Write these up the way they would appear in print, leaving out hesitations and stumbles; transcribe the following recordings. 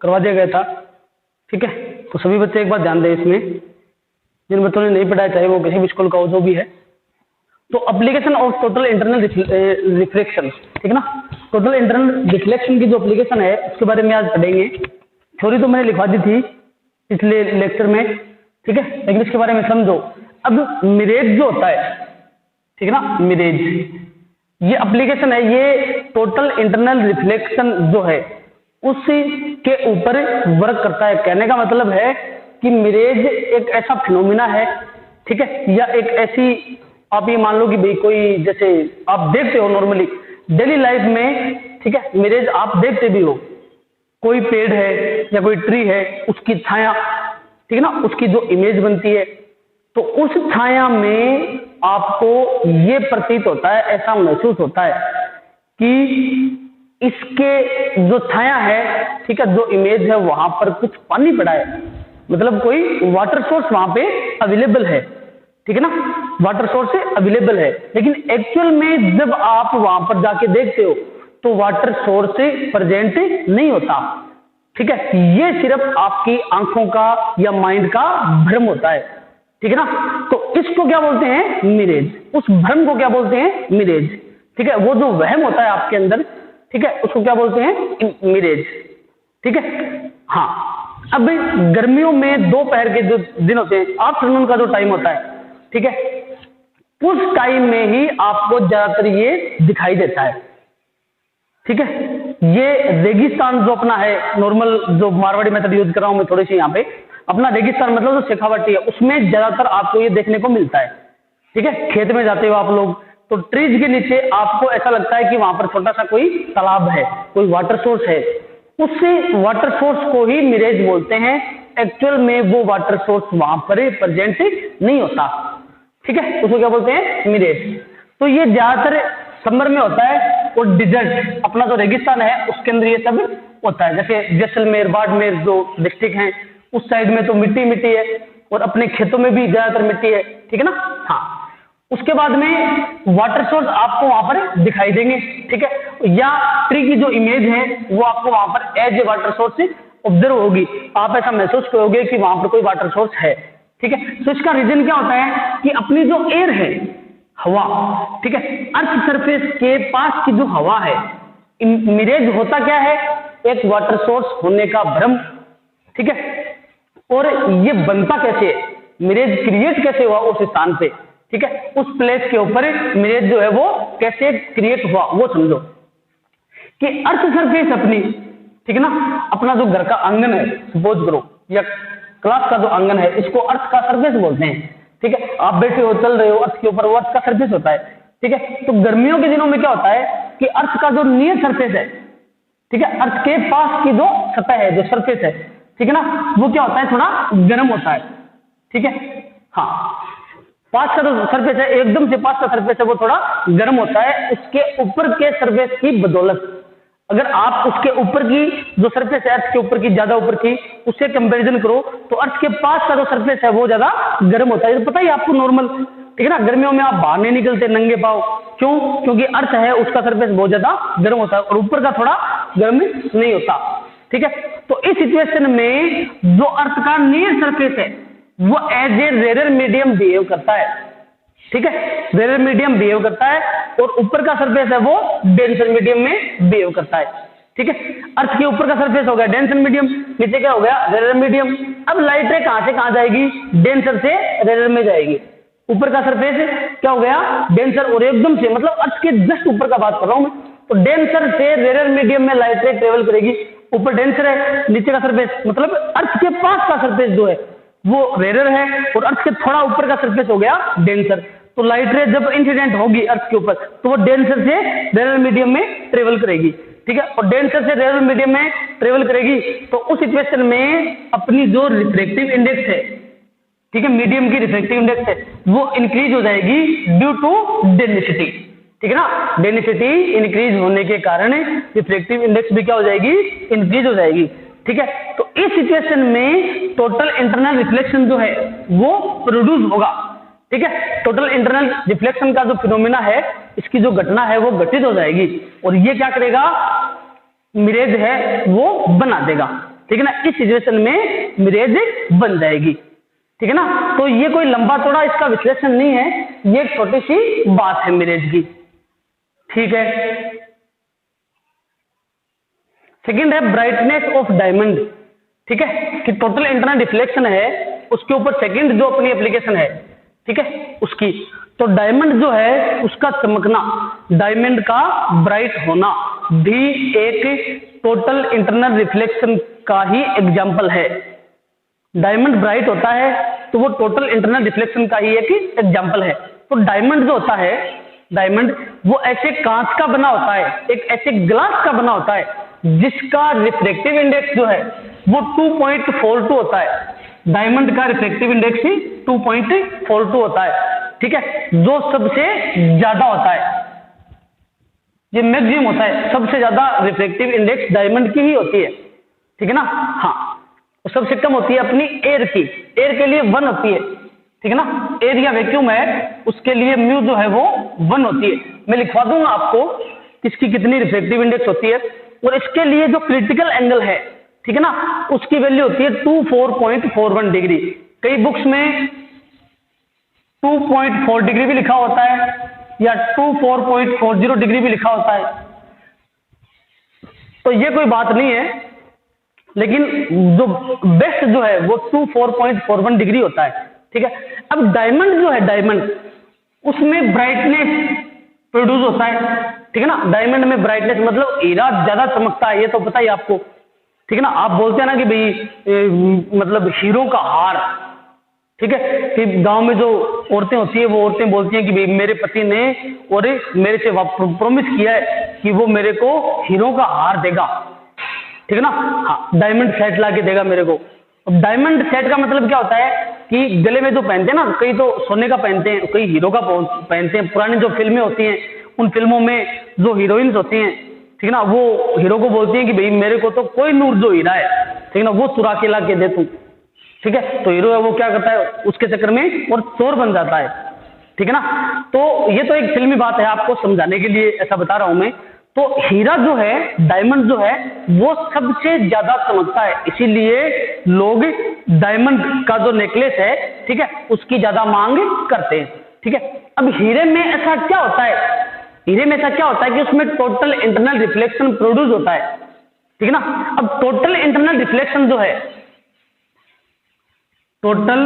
करवा दिया गया था। ठीक है, तो सभी बच्चे एक बार ध्यान दें इसमें, जिन बच्चों ने नहीं पढ़ा चाहे वो किसी भी स्कूल का हो जो भी है। तो application of total internal reflection, ठीक है ना, टोटल इंटरनल रिफ्लेक्शन की जो एप्लीकेशन है उसके बारे में आज पढ़ेंगे। थ्योरी तो मैंने लिखवा दी थी पिछले लेक्चर में, ठीक है, लेकिन इसके बारे में समझो। अब मिरेज जो होता है, ठीक है ना, मिरेज ये एप्लीकेशन है, ये टोटल इंटरनल रिफ्लेक्शन जो है उसी के ऊपर वर्क करता है। कहने का मतलब है कि मिरेज एक ऐसा फिनोमिना है, ठीक है, या एक ऐसी, आप ये मान लो कि भाई कोई, जैसे आप देखते हो नॉर्मली डेली लाइफ में, ठीक है, मिरेज आप देखते भी हो, कोई पेड़ है या कोई ट्री है, उसकी छाया, ठीक है ना, उसकी जो इमेज बनती है, तो उस छाया में आपको ये प्रतीत होता है, ऐसा महसूस होता है कि इसके जो छाया है, ठीक है, जो इमेज है वहां पर कुछ पानी पड़ा है, मतलब कोई वाटर सोर्स वहां पे अवेलेबल है, ठीक है ना, वाटर सोर्स से अवेलेबल है। लेकिन एक्चुअल में जब आप वहां पर जाके देखते हो तो वाटर सोर्स से प्रेजेंट नहीं होता, ठीक है, ये सिर्फ आपकी आंखों का या माइंड का भ्रम होता है, ठीक है ना। तो इसको क्या बोलते हैं? मिरेज। उस भ्रम को क्या बोलते हैं? मिरेज, ठीक है, वो जो वहम होता है आपके अंदर, ठीक है, उसको क्या बोलते हैं? मिरेज, ठीक है। हाँ, अब गर्मियों में दोपहर के जो दिन होते हैं, आफ्टरनून का जो टाइम होता है, ठीक है, उस टाइम में ही आपको ज्यादातर ये दिखाई देता है, ठीक है। ये रेगिस्तान जो अपना है, नॉर्मल जो मारवाड़ी मेथड यूज कर रहा हूं मैं थोड़ी सी यहाँ पे, अपना रेगिस्तान मतलब जो शेखावटी है, उसमें ज्यादातर आपको ये देखने को मिलता है, ठीक है। खेत में जाते हो आप लोग तो ट्रीज के नीचे आपको ऐसा लगता है कि वहां पर छोटा सा कोई तालाब है, कोई वाटर सोर्स है, उससे वाटर सोर्स को ही मिरेज बोलते हैं। एक्चुअल में वो वाटर सोर्स वहां पर प्रेजेंट नहीं होता, ठीक है, उसको क्या बोलते हैं? मिरेज। तो ये ज्यादातर समर में होता है, और डिजर्ट अपना जो रेगिस्तान है उसके अंदर ये सब होता है। जैसे जैसलमेर, बाड़मेर जो डिस्ट्रिक्ट हैं उस साइड में तो मिट्टी मिट्टी है, और अपने खेतों में भी ज्यादातर मिट्टी है, ठीक है ना। हाँ, उसके बाद में वाटर सोर्स आपको वहां पर दिखाई देंगे, ठीक है, या ट्री की जो इमेज है वो आपको वहां पर एज ए वाटर सोर्स से ऑब्जर्व होगी, आप ऐसा महसूस करोगे कि वहां पर कोई वाटर सोर्स है, ठीक है। तो इसका रीजन क्या होता है कि अपनी जो एयर है, हवा, ठीक है, अर्थ सरफेस के पास की जो हवा है, मिरेज होता क्या है? एक वाटर सोर्स होने का भ्रम, ठीक है। और ये बनता कैसे है, मिरेज क्रिएट कैसे हुआ उस स्थान पे, ठीक है, उस प्लेस के ऊपर मिरेज जो है वो कैसे क्रिएट हुआ वो समझो। कि अर्थ सरफेस अपनी, ठीक है ना, अपना जो घर का आंगन है, सपोज करो, या क्लास का जो आंगन है, इसको अर्थ का सरफेस बोलते हैं, ठीक है। आप बैठे हो, चल रहे हो अर्थ के ऊपर, वो अर्थ का सरफेस होता है, ठीक है। तो गर्मियों के दिनों में क्या होता है कि अर्थ का जो नियर सरफेस है, ठीक है, अर्थ के पास की जो सतह है, जो सरफेस है, ठीक है ना, वो क्या होता है? थोड़ा गर्म होता है, ठीक है। हाँ, पास का जो सरफेस है, एकदम से पास का सरफेस है, वो थोड़ा गर्म होता है उसके ऊपर के सरफेस की बदौलत। अगर आप उसके ऊपर की जो सरफेस है, अर्थ के ऊपर की, ज्यादा ऊपर की, उससे कंपैरिजन करो तो अर्थ के पास का जो सरफेस है वो ज्यादा गर्म होता है। तो पता ही आपको नॉर्मल, ठीक है ना, गर्मियों में आप बाहर नहीं निकलते नंगे पांव, क्यों? क्योंकि अर्थ है उसका सरफेस बहुत ज्यादा गर्म होता है और ऊपर का थोड़ा गर्म नहीं होता, ठीक है। तो इस सिचुएशन में जो अर्थ का नियर सरफेस है वो as a rare medium behave करता है, ठीक है, रेयर मीडियम बिहेव करता है, और ऊपर का सरफेस है वो डेंसर मीडियम में बिहेव करता है, ठीक है। अर्थ के ऊपर का सरफेस हो गया डेंसर मीडियम, नीचे क्या हो गया? Rare medium. अब लाइट रे कहां से कहां जाएगी? डेंसर से रेयर में जाएगी। ऊपर का सरफेस क्या हो गया? डेंसर, और एकदम से मतलब अर्थ के जस्ट ऊपर का बात कर रहा हूं मैं, तो डेंसर से रेयर मीडियम में लाइट रे ट्रेवल करेगी। ऊपर डेंसर है, नीचे का सरफेस, मतलब अर्थ के पास का सरफेस जो है वो रेयर है, और अर्थ के थोड़ा ऊपर का सरफेस हो गया डेंसर। तो लाइट रे जब इंसिडेंट होगी अर्थ के ऊपर तो वो डेंसर से रेयर मीडियम में ट्रेवल करेगी, ठीक है, और डेंसर से रेयर मीडियम में ट्रेवल करेगी। तो उस सिचुएशन में अपनी जो रिफ्रैक्टिव इंडेक्स है, ठीक है, मीडियम की रिफ्रैक्टिव इंडेक्स है वो इंक्रीज हो जाएगी ड्यू टू डेंसिटी, ठीक है ना। डेंसिटी इंक्रीज होने के कारण रिफ्रैक्टिव इंडेक्स भी क्या हो जाएगी? इंक्रीज हो जाएगी, ठीक है। तो इस सिचुएशन में टोटल इंटरनल रिफ्लेक्शन जो है वो प्रोड्यूस होगा, ठीक है। टोटल इंटरनल रिफ्लेक्शन का जो फिनोमिना है, इसकी जो घटना है वो घटित हो जाएगी, और ये क्या करेगा? मिरेज है वो बना देगा, ठीक है ना, इस सिचुएशन में मिरेज बन जाएगी। ठीक है ना, तो ये कोई लंबा चौड़ा इसका विश्लेषण नहीं है, ये एक छोटी सी बात है मिरेज की। ठीक है, सेकंड है ब्राइटनेस ऑफ डायमंड। ठीक है, कि टोटल इंटरनल रिफ्लेक्शन है उसके ऊपर सेकंड जो अपनी एप्लीकेशन है, ठीक है, उसकी तो डायमंड जो है उसका चमकना, डायमंड का ब्राइट होना भी एक टोटल इंटरनल रिफ्लेक्शन का ही एग्जाम्पल है। डायमंड ब्राइट होता है तो वो टोटल इंटरनल रिफ्लेक्शन का ही एक एग्जाम्पल है। तो डायमंड जो होता है, डायमंड वो ऐसे कांच का बना होता है, एक ऐसे ग्लास का बना होता है जिसका रिफ्लेक्टिव इंडेक्स जो है वो 2.42 होता है। डायमंड का रिफ्लेक्टिव इंडेक्स ही 2.42 होता है। ठीक है, जो सबसे ज्यादा होता है, ये मैक्सिमम होता है, सबसे ज्यादा रिफ्लेक्टिव इंडेक्स डायमंड की ही होती है। ठीक है ना, हाँ, सबसे कम होती है अपनी एयर की, एयर के लिए 1 होती है। ठीक है ना, एयर या वैक्यूम है उसके लिए म्यू जो है वो 1 होती है। मैं लिखवा दूंगा आपको इसकी कितनी रिफ्लेक्टिव इंडेक्स होती है, और इसके लिए जो क्रिटिकल एंगल है, ठीक है ना, उसकी वैल्यू होती है 24.41 डिग्री। कई बुक्स में 2.4 डिग्री भी लिखा होता है या 24.40 डिग्री भी लिखा होता है, तो ये कोई बात नहीं है, लेकिन जो बेस्ट जो है वो 24.41 डिग्री होता है। ठीक है, अब डायमंड जो है, डायमंड उसमें ब्राइटनेस प्रोड्यूस होता है। ठीक है ना, डायमंड में ब्राइटनेस मतलब हीरा ज्यादा चमकता है, ये तो पता ही आपको। ठीक है ना, आप बोलते हैं ना कि भाई मतलब हीरो का हार, ठीक है, कि गांव में जो औरतें होती है वो औरतें बोलती हैं कि भाई मेरे पति ने और मेरे से प्रॉमिस किया है कि वो मेरे को हीरो का हार देगा। ठीक है ना, हाँ, डायमंड सेट ला के देगा मेरे को। अब डायमंड सेट का मतलब क्या होता है कि गले में जो पहनते हैं ना, कई तो सोने का पहनते हैं, कई हीरो का पहनते हैं। पुरानी जो फिल्में होती हैं उन फिल्मों में जो हीरोइंस होती हैं, ठीक है ना, वो हीरो को बोलती हैं कि भाई मेरे को तो कोई नूर जो हीरा है, ठीक है ना, वो चुरा के ला के दे तू। ठीक है, तो हीरो है वो क्या करता है उसके चक्कर में और चोर बन जाता है। ठीक है ना, तो ये तो एक फिल्मी बात है, आपको समझाने के लिए ऐसा बता रहा हूं मैं। तो हीरा जो है, डायमंड जो है वो सबसे ज्यादा चमकता है, इसीलिए लोग डायमंड का जो नेकलेस है, ठीक है, उसकी ज्यादा मांग करते हैं। ठीक है, अब हीरे में ऐसा क्या होता है, हीरे में ऐसा क्या होता है कि उसमें टोटल इंटरनल रिफ्लेक्शन प्रोड्यूस होता है। ठीक है ना, अब टोटल इंटरनल रिफ्लेक्शन जो है, टोटल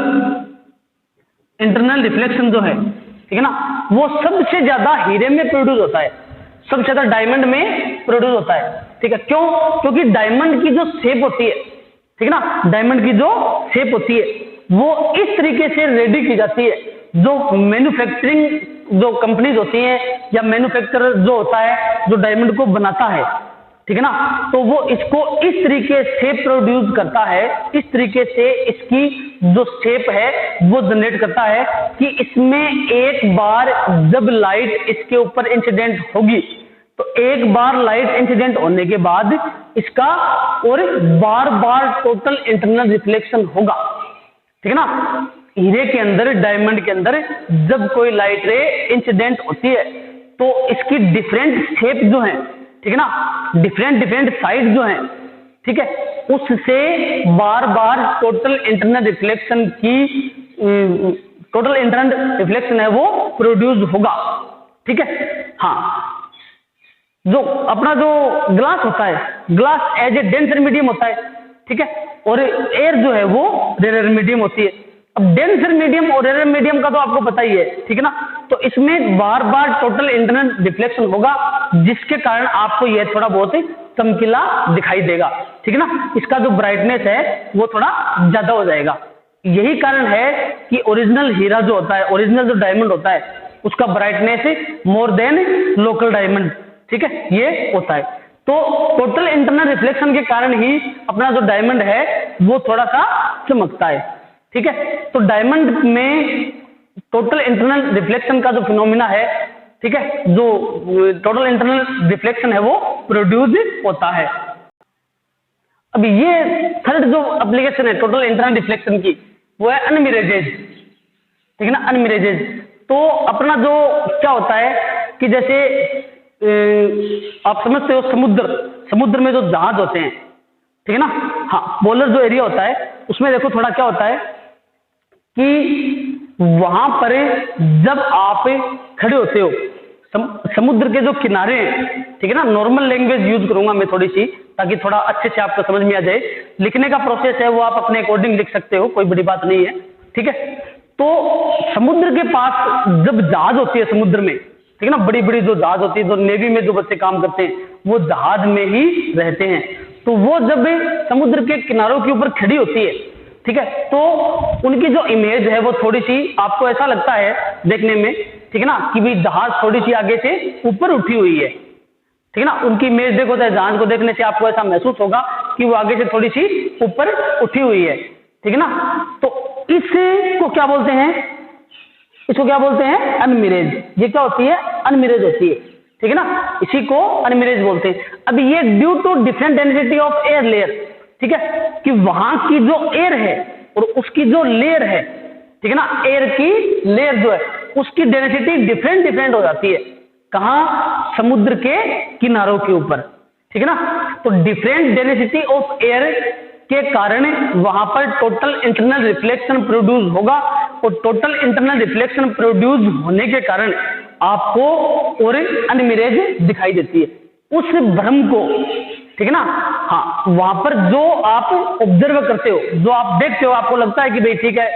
इंटरनल रिफ्लेक्शन जो है, ठीक है ना, वो सबसे ज्यादा हीरे में प्रोड्यूस होता है, सबसे ज्यादा डायमंड में प्रोड्यूस होता है। ठीक है, क्यों? क्योंकि डायमंड की जो शेप होती है, ठीक है ना, डायमंड की जो शेप होती है वो इस तरीके से रेडी की जाती है, जो मैन्युफैक्चरिंग जो कंपनीज होती हैं या मैन्युफैक्चरर जो होता है जो डायमंड को बनाता है, ठीक है ना, तो वो इसको इस तरीके से प्रोड्यूस करता है, इस तरीके से इसकी जो शेप है वो जनरेट करता है कि इसमें एक बार जब लाइट इसके ऊपर इंसिडेंट होगी तो एक बार लाइट इंसिडेंट होने के बाद इसका और बार बार टोटल इंटरनल रिफ्लेक्शन होगा। ठीक है ना, हीरे के अंदर, डायमंड के अंदर जब कोई लाइट रे इंसिडेंट होती है तो इसकी डिफरेंट शेप जो है, ठीक है ना, डिफरेंट साइड जो है, ठीक है, उससे बार बार टोटल इंटरनल रिफ्लेक्शन है वो प्रोड्यूस होगा। ठीक है, हाँ, जो अपना जो ग्लास होता है, glass as a denser medium होता है, ठीक है, और एयर जो है वो रेयर मीडियम होती है। अब डेंसर मीडियम और रेयर मीडियम का तो आपको पता ही है, ठीक है ना, तो इसमें बार बार टोटल इंटरनल रिफ्लेक्शन होगा जिसके कारण आपको यह थोड़ा बहुत चमकीला दिखाई देगा। ठीक है ना, इसका जो ब्राइटनेस है वो थोड़ा ज्यादा हो जाएगा। यही कारण है कि ओरिजिनल हीरा जो होता है, ओरिजिनल जो डायमंड होता है, उसका brightness more than local diamond, ठीक है, ये होता है। तो टोटल इंटरनल रिफ्लेक्शन के कारण ही अपना जो डायमंड है वो थोड़ा सा चमकता है। ठीक है, तो डायमंड में टोटल इंटरनल रिफ्लेक्शन का जो फिनोमिना है, ठीक है, जो टोटल इंटरनल रिफ्लेक्शन है वो प्रोड्यूस होता है। अब ये थर्ड जो एप्लीकेशन है टोटल इंटरनल रिफ्लेक्शन की, वो है अनमिरेजेज। ठीक है ना, अनमिरेजेज। तो अपना जो क्या होता है कि जैसे आप समझते हो समुद्र में जो जहाज होते हैं, ठीक है ना। हाँ, पोलर जो एरिया होता है उसमें देखो थोड़ा क्या होता है कि वहां पर जब आप खड़े होते हो समुद्र के जो किनारे हैं, ठीक है ना, नॉर्मल लैंग्वेज यूज करूंगा मैं थोड़ी सी ताकि थोड़ा अच्छे से आपको समझ में आ जाए। लिखने का प्रोसेस है वो आप अपने अकॉर्डिंग लिख सकते हो, कोई बड़ी बात नहीं है, ठीक है। तो समुद्र के पास जब जहाज होती है समुद्र में, ठीक है ना, बड़ी बड़ी जो जहाज होती है, जो नेवी में जो बच्चे काम करते हैं वो जहाज में ही रहते हैं, तो वो जब समुद्र के किनारों के ऊपर खड़ी होती है, ठीक है, तो उनकी जो इमेज है वो थोड़ी सी आपको ऐसा लगता है देखने में, ठीक है ना, कि भी जहाज थोड़ी सी आगे से ऊपर उठी हुई है, ठीक है ना। उनकी इमेज देखो तो जहाज को देखने से आपको ऐसा महसूस होगा कि वो आगे से थोड़ी सी ऊपर उठी हुई है, ठीक है ना। तो इसको क्या बोलते हैं, इसको क्या बोलते हैं, अनमिरेज। ये क्या होती है, अनमिरेज होती है, ठीक है ना, इसी को अनमिरेज बोलते हैं। अब ये due to different density of air layer, ठीक है, कि वहां की जो एयर है और उसकी जो लेयर है, ठीक है ना, एयर की लेयर जो है उसकी डेंसिटी डिफरेंट डिफरेंट हो जाती है। कहां, समुद्र के किनारों के ऊपर, ठीक है ना। तो डिफरेंट डेंसिटी ऑफ एयर के कारण वहां पर टोटल इंटरनल रिफ्लेक्शन प्रोड्यूस होगा, और टोटल इंटरनल रिफ्लेक्शन प्रोड्यूस होने के कारण आपको और अनमिरेज दिखाई देती है। उस भ्रम को, ठीक है ना, हाँ, वहां पर जो आप ऑब्जर्व करते हो, जो आप देखते हो, आपको लगता है कि भाई ठीक है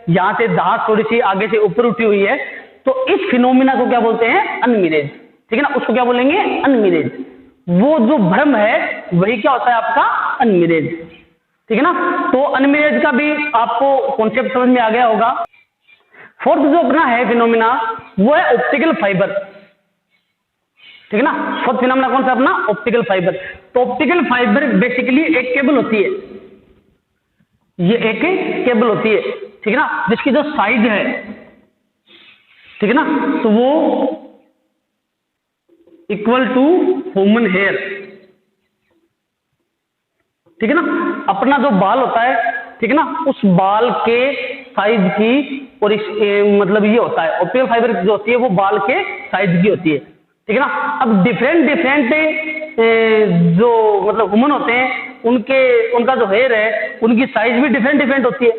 यहां से जहाज थोड़ी सी आगे से ऊपर उठी हुई है, तो इस फिनोमिना को क्या बोलते हैं, अनमिरेज, ठीक है ना, उसको क्या बोलेंगे, अनमिरेज। वो जो भ्रम है वही क्या होता है आपका, अनमिरेज, ठीक है ना। तो अनमिरेज का भी आपको कॉन्सेप्ट समझ में आ गया होगा। फोर्थ जो अपना है फिनोमिना वो है ऑप्टिकल फाइबर, ठीक है ना। फोर्थ फिनोमिना कौन सा अपना, ऑप्टिकल फाइबर। तो ऑप्टिकल फाइबर बेसिकली एक केबल होती है, ये एक केबल होती है, ठीक है ना, जिसकी जो साइज है, ठीक है ना, तो वो इक्वल टू ह्यूमन हेयर, ठीक है ना। अपना जो बाल होता है, ठीक है ना, उस बाल के साइज की, और इस मतलब ये होता है ऑप्टिकल फाइबर जो होती है वो बाल के साइज की होती है, ठीक है ना। अब डिफरेंट डिफरेंट जो मतलब ह्यूमन होते हैं उनका जो हेयर है उनकी साइज भी डिफरेंट डिफरेंट होती है।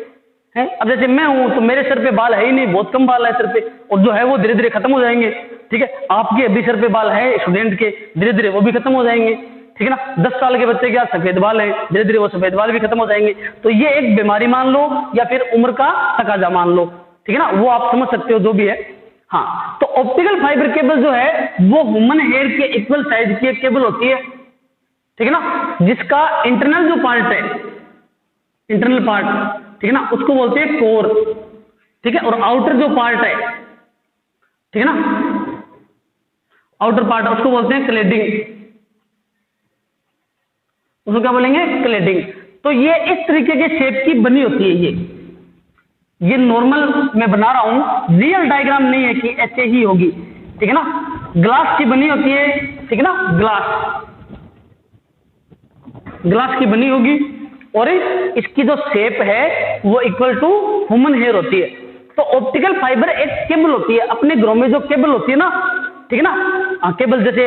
अब जैसे मैं हूं तो मेरे सर पे बाल है ही नहीं, बहुत कम बाल है सर पे, और जो है वो धीरे धीरे खत्म हो जाएंगे, ठीक है। आपके अभी सर पे बाल है स्टूडेंट के, धीरे धीरे वो भी खत्म हो जाएंगे, ठीक है ना। 10 साल के बच्चे के सफेद बाल है, धीरे धीरे वो सफेद बाल भी खत्म हो जाएंगे। तो ये एक बीमारी मान लो या फिर उम्र का तकाजा मान लो, ठीक है ना, वो आप समझ सकते हो जो भी है। हाँ, तो ऑप्टिकल फाइबर केबल जो है वो ह्यूमन हेयर के इक्वल साइज की एक केबल होती है, ठीक है ना, जिसका इंटरनल जो पार्ट है, इंटरनल पार्ट, ठीक है ना, उसको बोलते हैं कोर, ठीक है, और आउटर जो पार्ट है, ठीक है ना, आउटर पार्ट उसको बोलते हैं क्लेडिंग, उसको क्या बोलेंगे, क्लेडिंग। तो ये इस तरीके के शेप की बनी होती है, ये नॉर्मल मैं बना रहा हूं, रियल डायग्राम नहीं है कि ऐसे ही होगी, ठीक है ना। ग्लास की बनी होती है, ठीक है ना, ग्लास की बनी होगी, और इसकी जो शेप है वो इक्वल टू ह्यूमन हेयर होती है। तो ऑप्टिकल फाइबर एक केबल होती है, अपने घरों में जो केबल होती है ना, ठीक है ना, केबल जैसे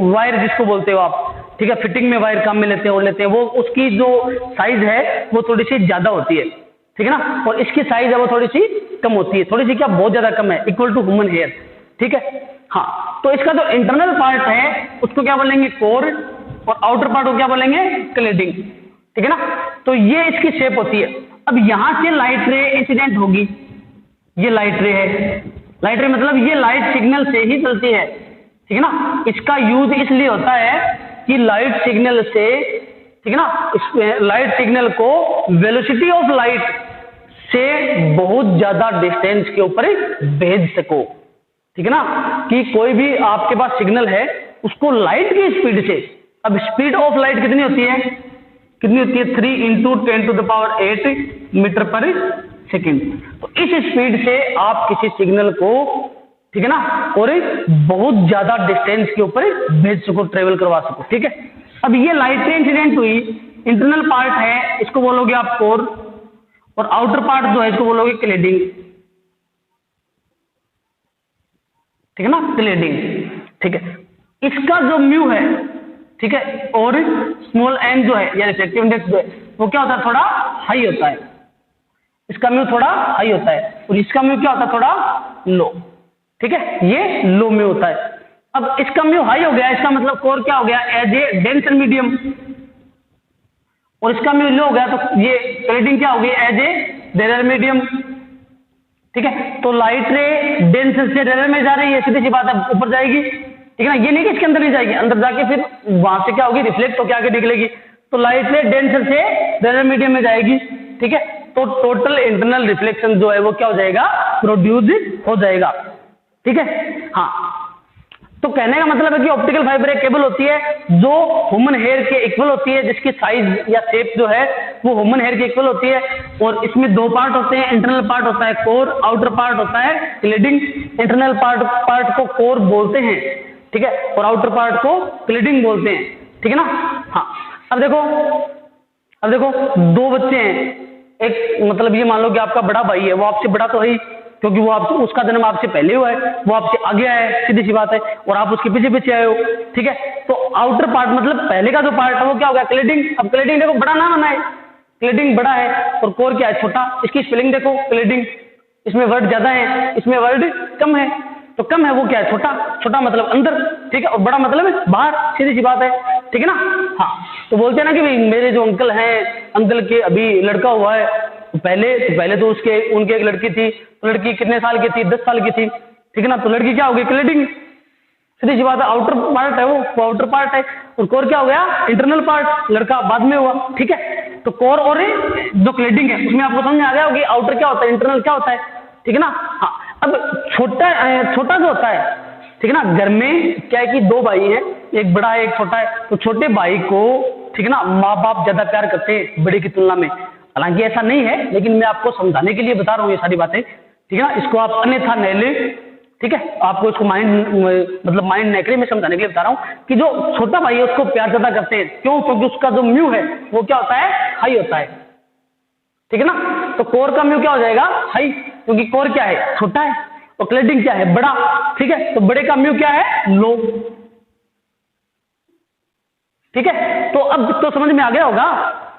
वायर जिसको बोलते हो आप, ठीक है, फिटिंग में वायर काम में लेते हैं, वो उसकी जो साइज है वो थोड़ी सी ज्यादा होती है, ठीक है ना, और इसकी साइज है वो थोड़ी सी कम होती है, थोड़ी सी क्या, बहुत ज्यादा कम है, इक्वल टू ह्यूमन हेयर, ठीक है। हाँ, तो इसका जो इंटरनल पार्ट है उसको क्या बोलेंगे, कोर, और आउटर पार्ट को क्या बोलेंगे, क्लेडिंग, ठीक है ना। तो ये इसकी शेप होती है। अब यहां से लाइट रे इंसिडेंट होगी, ये लाइट रे है, लाइट रे मतलब ये लाइट सिग्नल से ही चलती है, ठीक है ना। इसका यूज इसलिए होता है कि लाइट सिग्नल से, ठीक है ना, लाइट सिग्नल को वेलोसिटी ऑफ लाइट से बहुत ज्यादा डिस्टेंस के ऊपर भेज सको, ठीक है ना, कि कोई भी आपके पास सिग्नल है उसको लाइट की स्पीड से, अब स्पीड ऑफ लाइट कितनी होती है, 3 × 10⁸ मीटर पर सेकेंड। तो इस स्पीड से आप किसी सिग्नल को, ठीक है ना, और बहुत ज्यादा डिस्टेंस के ऊपर भेज सको, ट्रेवल करवा सको, ठीक है। अब ये लाइट इंसिडेंट हुई, इंटरनल पार्ट है इसको बोलोगे आप कोर, और आउटर पार्ट जो है इसको बोलोगे क्लेडिंग, ठीक है ना, क्लेडिंग, ठीक है। इसका जो म्यू है, ठीक है, और स्मॉल एन जो है या रिफ्रैक्टिव इंडेक्स जो है वो क्या होता है, थोड़ा हाई होता है, इसका म्यू थोड़ा हाई होता है और इसका म्यू क्या होता है, थोड़ा लो, ठीक है, ये लो म्यू होता है। अब इसका म्यू हाई हो गया, इसका मतलब कोर क्या हो गया, एज ए डेंसर मीडियम, और इसका म्यू लो हो गया तो ये क्लैडिंग क्या होगी, एज ए रेयर मीडियम, ठीक है। तो लाइट रे डेंसर से रेयर में जा रही है, सीधी सी बात है, ऊपर जाएगी, ठीक है ना, ये नहीं कि इसके अंदर नहीं जाएगी, अंदर जाके फिर वहां से क्या होगी, रिफ्लेक्ट होकर आगे निकलेगी, तो लाइट रे डेंसर से रेयर मीडियम में जाएगी, ठीक है। तो टोटल इंटरनल रिफ्लेक्शन जो है वो क्या हो जाएगा, प्रोड्यूस हो जाएगा, ठीक है। हाँ, तो कहने का मतलब है कि ऑप्टिकल फाइबर एक केबल होती है जो ह्यूमन हेयर के इक्वल होती है, जिसकी साइज या शेप जो है वो ह्यूमन हेयर के इक्वल होती है, और इसमें दो पार्ट होते हैं, इंटरनल पार्ट होता है कोर, आउटर पार्ट होता है क्लीडिंग। इंटरनल पार्ट को कोर बोलते हैं, ठीक है, और आउटर पार्ट को क्लीडिंग बोलते हैं, ठीक है ना। हाँ, अब देखो दो बच्चे हैं, एक मतलब ये मान लो कि आपका बड़ा भाई है, वो आपसे बड़ा तो है ही, क्योंकि वो आपसे, उसका जन्म आपसे पहले हुआ है, वो आपसे आगे आया है, सीधी सी बात है, और आप उसके पीछे पीछे आए हो, ठीक है। तो आउटर पार्ट मतलब पहले का जो पार्ट है वो क्या हो गया, क्लीडिंग। अब क्लीडिंग देखो बड़ा ना बना है, क्लीडिंग बड़ा है और कोर क्या है, छोटा। इसकी स्पेलिंग देखो, क्लीडिंग, इसमें वर्ड ज्यादा है, इसमें वर्ड कम है, तो कम है वो क्या है, छोटा। छोटा मतलब अंदर, ठीक है, और बड़ा मतलब बाहर, सीधी सी बात है, ठीक है ना। हाँ, तो बोलते हैं ना कि भाई मेरे जो अंकल हैं, अंकल के अभी लड़का हुआ है, पहले तो उनके एक लड़की थी, तो लड़की कितने साल की थी, 10 साल की थी, ठीक है ना, तो लड़की क्या हो गई, क्लीडिंग, सीधी सी बात है, आउटर पार्ट है वो आउटर पार्ट है, और कोर क्या हो गया, इंटरनल पार्ट, लड़का बाद में हुआ, ठीक है। तो कोर और जो क्लीडिंग है उसमें आपको समझ में आ गया होगी आउटर क्या होता है, इंटरनल क्या होता है, ठीक है ना। हाँ, अब छोटा जो होता है, ठीक है ना, घर में क्या है कि दो भाई हैं, एक बड़ा है एक छोटा है, तो छोटे भाई को, ठीक है ना, माँ बाप ज्यादा प्यार करते हैं बड़े की तुलना में। हालांकि ऐसा नहीं है, लेकिन मैं आपको समझाने के लिए बता रहा हूँ ये सारी बातें, ठीक है ना, इसको आप अन्यथा नहीं ले, ठीक है, आपको इसको माइंड नेकरे में समझाने के लिए बता रहा हूँ कि जो छोटा भाई है उसको प्यार ज्यादा करते हैं, क्यों, क्योंकि उसका जो म्यू है वो क्या होता है, हाई होता है, ठीक है ना। तो कोर का म्यू क्या हो जाएगा, हाई, क्योंकि कोर क्या है, छोटा है, और क्लीडिंग क्या है, बड़ा, ठीक है, तो बड़े का म्यू क्या है, लो, ठीक है। तो अब तो समझ में आ गया होगा,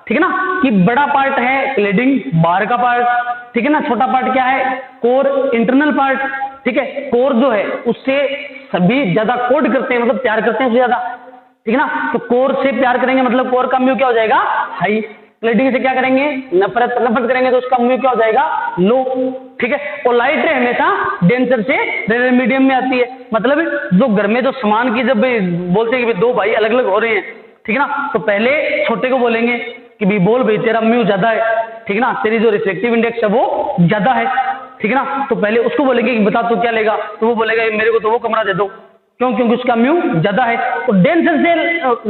ठीक है ना, कि बड़ा पार्ट है क्लीडिंग, बाहर का पार्ट, ठीक है ना, छोटा पार्ट क्या है, कोर, इंटरनल पार्ट, ठीक है। कोर जो है उससे सभी ज्यादा कोड करते हैं, मतलब प्यार करते हैं उससे ज्यादा, ठीक है ना। तो कोर से प्यार करेंगे मतलब कोर का म्यू क्या हो जाएगा, हाई। क्लीडिंग से क्या करेंगे, नफरत करेंगे तो उसका म्यू क्या हो जाएगा, लो, ठीक है। और लाइट रे हमेशा डेंसर से रेयर मीडियम में आती है, मतलब जो घर में जो सामान की जब बोलते हैं कि दो भाई अलग अलग हो रहे हैं, ठीक है ना, तो पहले छोटे को बोलेंगे कि भाई बोल भाई तेरा म्यू ज्यादा है, ठीक है ना, तेरी जो रिफ्लेक्टिव इंडेक्स है वो ज्यादा है, ठीक है ना, तो पहले उसको बोलेंगे कि बता तू क्या लेगा, तो वो बोलेगा मेरे को तो वो कमरा दे दो, क्यों, क्योंकि उसका म्यू ज्यादा है। तो डेंसर से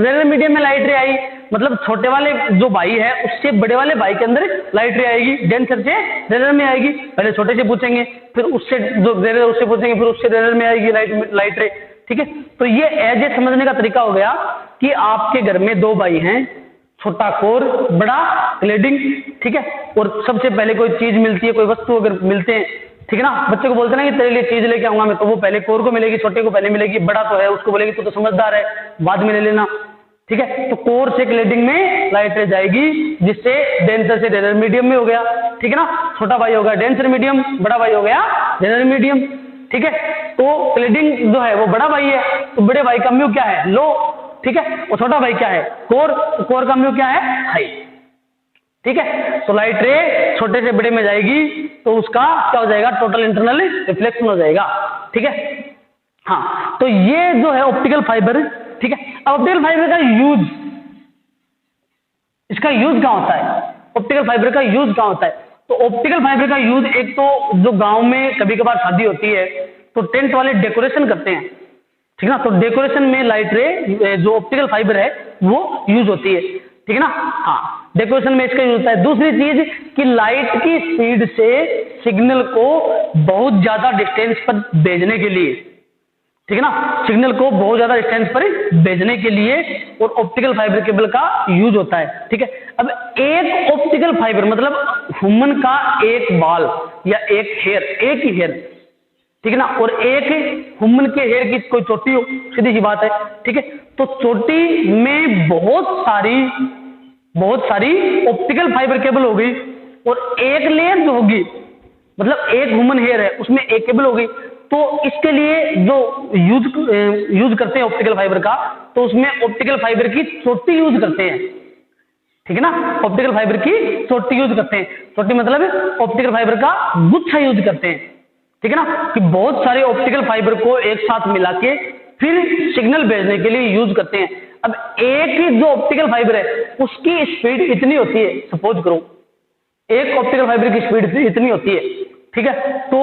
रेयर मीडियम में लाइट रे आई, मतलब छोटे वाले जो भाई है उससे बड़े वाले भाई के अंदर लाइट रे आएगी, डेंसर से रेयर में आएगी, पहले छोटे से पूछेंगे, फिर उससे जो रेयर उससे पूछेंगे, फिर उससे रेयर में आएगी लाइट रे, ठीक है। तो ये एज ए समझने का तरीका हो गया कि आपके घर में दो भाई हैं, छोटा कोर, बड़ा क्लीडिंग, ठीक है, और सबसे पहले कोई चीज मिलती है, कोई वस्तु अगर मिलते हैं, ठीक है ना, बच्चे को बोलते हैं ना कि तेरे लिए चीज लेके आऊंगा मैं, तो वो पहले कोर को मिलेगी, छोटे को पहले मिलेगी, बड़ा तो है उसको बोलेगी तू तो समझदार है बाद में ले लेना, ठीक है। तो कोर से क्लीडिंग में लाइट रे जाएगी, जिससे डेंसर से रेयर मीडियम में हो गया, ठीक है ना, छोटा भाई हो गया डेंसर मीडियम, बड़ा भाई हो गया रेयर मीडियम, ठीक है। तो क्लीडिंग जो है वो बड़ा भाई है, तो बड़े भाई का म्यू क्या है, लो, ठीक है, और छोटा भाई क्या है, कोर, तो कोर का म्यू क्या है, हाई, ठीक है। तो लाइट रे छोटे से बड़े में जाएगी तो उसका क्या हो जाएगा, टोटल इंटरनल रिफ्लेक्शन हो जाएगा, ठीक है। हाँ, तो ये जो है ऑप्टिकल फाइबर, ठीक है। अब ऑप्टिकल फाइबर का यूज, इसका यूज कहाँ होता है, ऑप्टिकल फाइबर का यूज कहाँ होता है, तो ऑप्टिकल फाइबर का यूज एक तो जो गांव में कभी कभार शादी होती है तो टेंट वाले डेकोरेशन करते हैं, ठीक है ना, तो डेकोरेशन में लाइट रे जो ऑप्टिकल फाइबर है वो यूज होती है, ठीक है ना। हाँ, डेकोरेशन में इसका यूज होता है। दूसरी चीज कि लाइट की स्पीड से सिग्नल को बहुत ज्यादा डिस्टेंस पर भेजने के लिए, ठीक है ना, सिग्नल को बहुत ज्यादा डिस्टेंस पर भेजने के लिए और ऑप्टिकल फाइबर केबल का यूज होता है, ठीक है। अब एक ऑप्टिकल फाइबर मतलब ह्यूमन का एक बाल या एक हेयर, एक ही हेयर, ठीक है ना, और एक ह्यूमन के हेयर की कोई चोटी हो, सीधी सी बात है, ठीक है। तो चोटी में बहुत सारी ऑप्टिकल फाइबर केबल होगी, और एक लेयर जो होगी, मतलब एक ह्यूमन हेयर है उसमें एक केबल होगी, तो इसके लिए जो यूज करते हैं ऑप्टिकल फाइबर का, तो उसमें ऑप्टिकल फाइबर की चोटी यूज करते हैं, ठीक है ना, ऑप्टिकल फाइबर की चोटी यूज करते हैं। चोटी मतलब ऑप्टिकल फाइबर का गुच्छा यूज करते हैं, ठीक है ना, कि बहुत सारे ऑप्टिकल फाइबर को एक साथ मिला के फिर सिग्नल भेजने के लिए यूज करते हैं। अब एक ही जो ऑप्टिकल फाइबर है उसकी स्पीड इतनी होती है, सपोज करो एक ऑप्टिकल फाइबर की स्पीड इतनी होती है, ठीक है, तो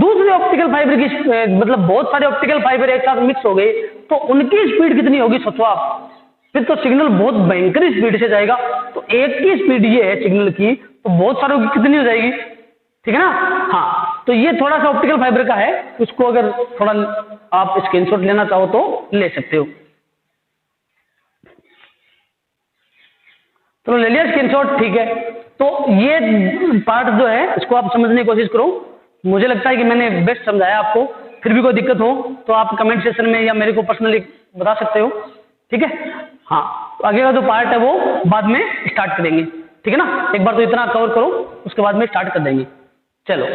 दूसरे ऑप्टिकल फाइबर की मतलब बहुत सारे ऑप्टिकल फाइबर एक साथ मिक्स हो गए तो उनकी स्पीड कितनी होगी, सोचो आप, फिर तो सिग्नल बहुत भयंकर स्पीड से जाएगा। तो एक की स्पीड ये है सिग्नल की, तो बहुत सारों की कितनी हो जाएगी, ठीक है ना। हाँ, तो ये थोड़ा सा ऑप्टिकल फाइबर का है, उसको अगर थोड़ा आप स्क्रीनशॉट लेना चाहो तो ले सकते हो। तो ले लिया स्क्रीनशॉट, ठीक है। तो ये पार्ट जो है इसको आप समझने की कोशिश करो, मुझे लगता है कि मैंने बेस्ट समझाया आपको। फिर भी कोई दिक्कत हो तो आप कमेंट सेक्शन में या मेरे को पर्सनली बता सकते हो, ठीक है। हाँ, तो आगे का जो पार्ट है वो बाद में स्टार्ट करेंगे, ठीक है ना। एक बार तो इतना कवर करो, उसके बाद में स्टार्ट कर देंगे। चलो।